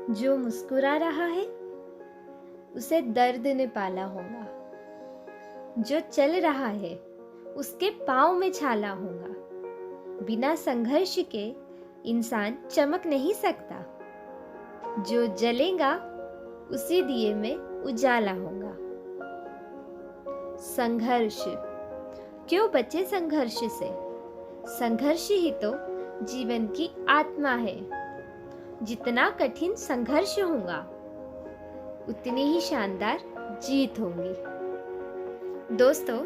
जो मुस्कुरा रहा है उसे दर्द ने पाला होगा। जो चल रहा है उसके पाँव में छाला होगा। बिना संघर्ष के इंसान चमक नहीं सकता। जो जलेगा उसी दिए में उजाला होगा। संघर्ष। क्यों बचे संघर्ष से? संघर्ष ही तो जीवन की आत्मा है। जितना कठिन संघर्ष होगा उतनी ही शानदार जीत होगी। दोस्तों,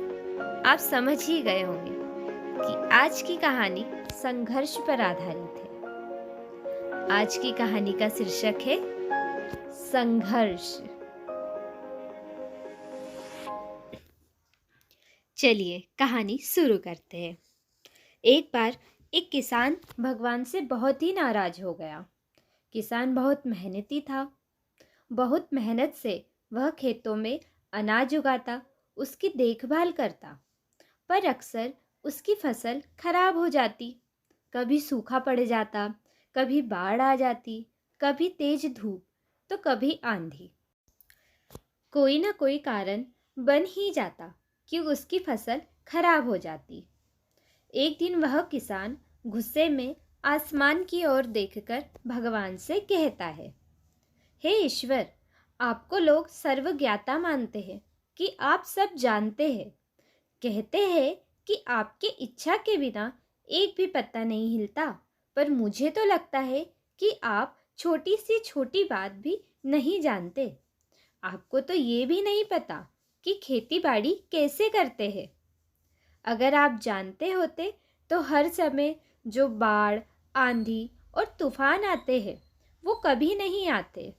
आप समझ ही गए होंगे कि आज की कहानी संघर्ष पर आधारित है। आज की कहानी का शीर्षक है संघर्ष। चलिए कहानी शुरू करते हैं। एक बार एक किसान भगवान से बहुत ही नाराज हो गया। किसान बहुत मेहनती था। बहुत मेहनत से वह खेतों में अनाज उगाता, उसकी देखभाल करता, पर अक्सर उसकी फसल खराब हो जाती। कभी सूखा पड़ जाता, कभी बाढ़ आ जाती, कभी तेज धूप तो कभी आंधी। कोई ना कोई कारण बन ही जाता कि उसकी फसल खराब हो जाती। एक दिन वह किसान गुस्से में आसमान की ओर देखकर भगवान से कहता है, हे ईश्वर, आपको लोग सर्वज्ञाता मानते हैं कि आप सब जानते हैं। कहते हैं कि आपकी इच्छा के बिना एक भी पत्ता नहीं हिलता, पर मुझे तो लगता है कि आप छोटी सी छोटी बात भी नहीं जानते। आपको तो ये भी नहीं पता कि खेती बाड़ी कैसे करते हैं। अगर आप जानते होते तो हर समय जो बाढ़, आंधी और तूफान आते हैं वो कभी नहीं आते।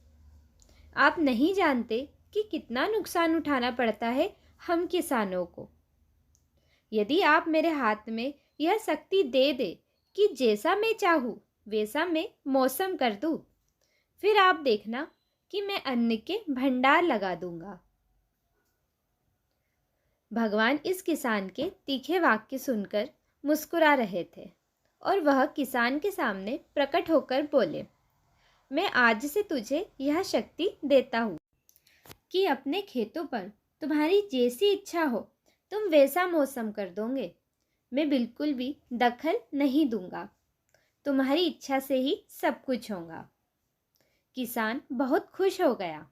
आप नहीं जानते कि कितना नुकसान उठाना पड़ता है हम किसानों को। यदि आप मेरे हाथ में यह शक्ति दे दे कि जैसा मैं चाहूँ वैसा मैं मौसम कर दूँ, फिर आप देखना कि मैं अन्न के भंडार लगा दूंगा। भगवान इस किसान के तीखे वाक्य सुनकर मुस्कुरा रहे थे और वह किसान के सामने प्रकट होकर बोले, मैं आज से तुझे यह शक्ति देता हूँ कि अपने खेतों पर तुम्हारी जैसी इच्छा हो तुम वैसा मौसम कर दोगे। मैं बिल्कुल भी दखल नहीं दूंगा। तुम्हारी इच्छा से ही सब कुछ होगा। किसान बहुत खुश हो गया।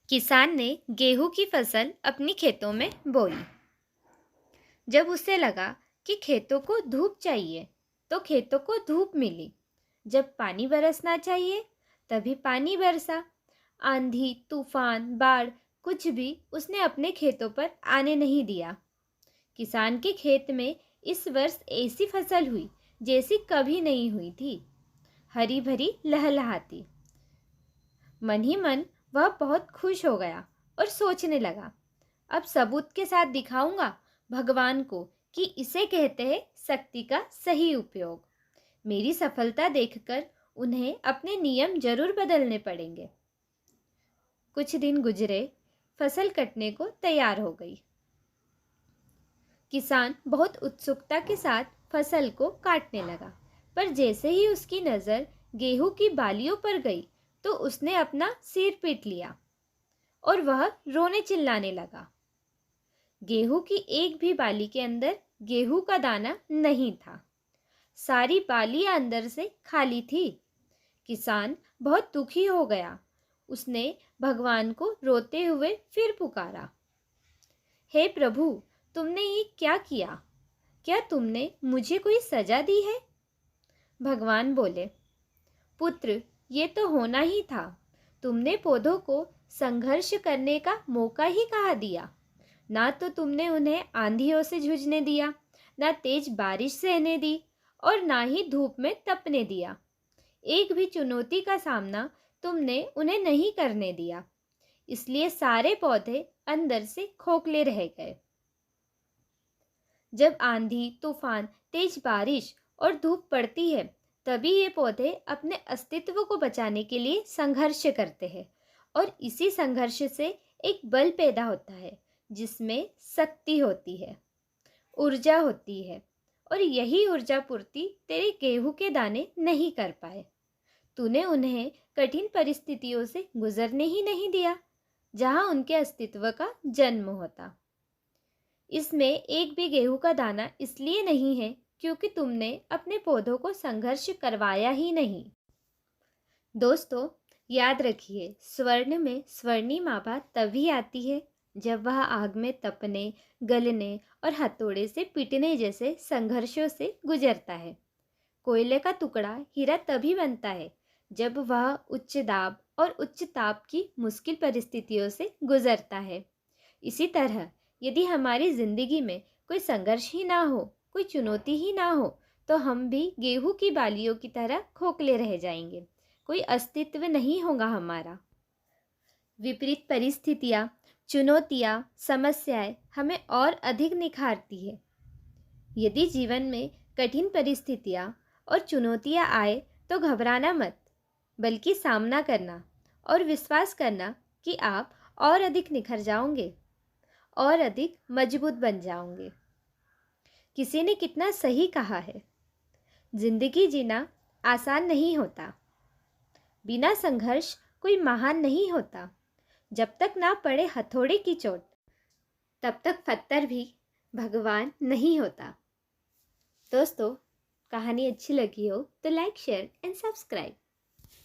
किसान ने गेहूं की फसल अपनी खेतों में बोई। जब उसे लगा कि खेतों को धूप चाहिए तो खेतों को धूप मिली। जब पानी बरसना चाहिए तभी पानी बरसा। आंधी, तूफान, बाढ़ कुछ भी उसने अपने खेतों पर आने नहीं दिया। किसान के खेत में इस वर्ष ऐसी फसल हुई जैसी कभी नहीं हुई थी, हरी भरी लहलहाती। मन ही मन वह बहुत खुश हो गया और सोचने लगा, अब सबूत के साथ दिखाऊंगा भगवान को कि इसे कहते हैं शक्ति का सही उपयोग। मेरी सफलता देखकर उन्हें अपने नियम जरूर बदलने पड़ेंगे। कुछ दिन गुजरे, फसल कटने को तैयार हो गई। किसान बहुत उत्सुकता के साथ फसल को काटने लगा, पर जैसे ही उसकी नज़र गेहूं की बालियों पर गई तो उसने अपना सिर पीट लिया और वह रोने चिल्लाने लगा। गेहूं की एक भी बाली के अंदर गेहूं का दाना नहीं था। सारी बालियां अंदर से खाली थी। किसान बहुत दुखी हो गया। उसने भगवान को रोते हुए फिर पुकारा, हे प्रभु, तुमने ये क्या किया? क्या तुमने मुझे कोई सजा दी है? भगवान बोले, पुत्र, ये तो होना ही था। तुमने पौधों को संघर्ष करने का मौका ही कहाँ दिया। ना तो तुमने उन्हें आंधियों से जूझने दिया, ना तेज बारिश सहने दी और ना ही धूप में तपने दिया। एक भी चुनौती का सामना तुमने उन्हें नहीं करने दिया। इसलिए सारे पौधे अंदर से खोखले रह गए। जब आंधी, तूफान, तेज बारिश और धूप पड़ती है तभी ये पौधे अपने अस्तित्व को बचाने के लिए संघर्ष करते हैं और इसी संघर्ष से एक बल पैदा होता है जिसमें शक्ति होती है, ऊर्जा होती है और यही ऊर्जा पूर्ति तेरे गेहूं के दाने नहीं कर पाए। तूने उन्हें कठिन परिस्थितियों से गुजरने ही नहीं दिया, जहां उनके अस्तित्व का जन्म होता। इसमें एक भी गेहूं का दाना इसलिए नहीं है क्योंकि तुमने अपने पौधों को संघर्ष करवाया ही नहीं। दोस्तों, याद रखिए, स्वर्ण में स्वर्णिम आभा तभी आती है जब वह आग में तपने, गलने और हथौड़े से पीटने जैसे संघर्षों से गुजरता है। कोयले का टुकड़ा हीरा तभी बनता है जब वह उच्च दाब और उच्च ताप की मुश्किल परिस्थितियों से गुजरता है। इसी तरह यदि हमारी जिंदगी में कोई संघर्ष ही ना हो, कोई चुनौती ही ना हो, तो हम भी गेहूं की बालियों की तरह खोखले रह जाएंगे। कोई अस्तित्व नहीं होगा हमारा। विपरीत परिस्थितियाँ, चुनौतियाँ, समस्याएं हमें और अधिक निखारती है। यदि जीवन में कठिन परिस्थितियाँ और चुनौतियाँ आए तो घबराना मत, बल्कि सामना करना और विश्वास करना कि आप और अधिक निखर जाओगे और अधिक मजबूत बन जाओगे। किसी ने कितना सही कहा है, जिंदगी जीना आसान नहीं होता। बिना संघर्ष कोई महान नहीं होता। जब तक ना पड़े हथौड़े की चोट, तब तक पत्थर भी भगवान नहीं होता। दोस्तों, कहानी अच्छी लगी हो तो लाइक, शेयर एंड सब्सक्राइब।